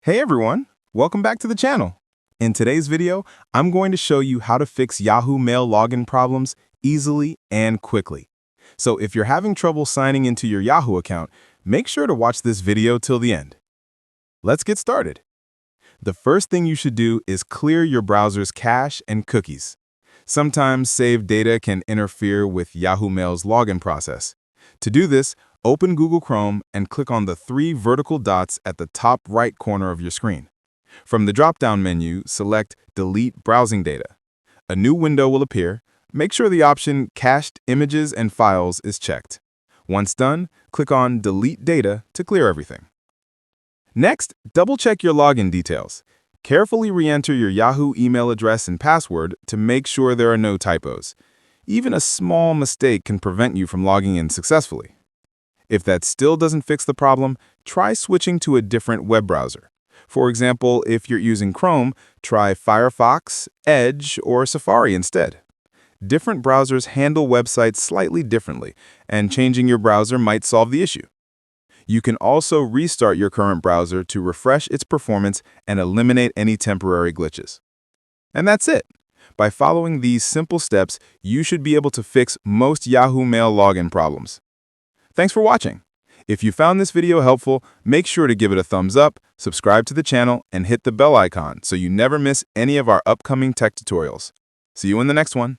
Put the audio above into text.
Hey everyone, welcome back to the channel. In today's video, I'm going to show you how to fix Yahoo Mail login problems easily and quickly. So if you're having trouble signing into your Yahoo account, make sure to watch this video till the end. Let's get started. The first thing you should do is clear your browser's cache and cookies. Sometimes saved data can interfere with Yahoo Mail's login process. To do this, open Google Chrome and click on the three vertical dots at the top right corner of your screen. From the drop-down menu, select Delete Browsing Data. A new window will appear. Make sure the option Cached Images and Files is checked. Once done, click on Delete Data to clear everything. Next, double-check your login details. Carefully re-enter your Yahoo email address and password to make sure there are no typos. Even a small mistake can prevent you from logging in successfully. If that still doesn't fix the problem, try switching to a different web browser. For example, if you're using Chrome, try Firefox, Edge, or Safari instead. Different browsers handle websites slightly differently, and changing your browser might solve the issue. You can also restart your current browser to refresh its performance and eliminate any temporary glitches. And that's it. By following these simple steps, you should be able to fix most Yahoo Mail login problems. Thanks for watching. If you found this video helpful, make sure to give it a thumbs up, subscribe to the channel, and hit the bell icon so you never miss any of our upcoming tech tutorials. See you in the next one.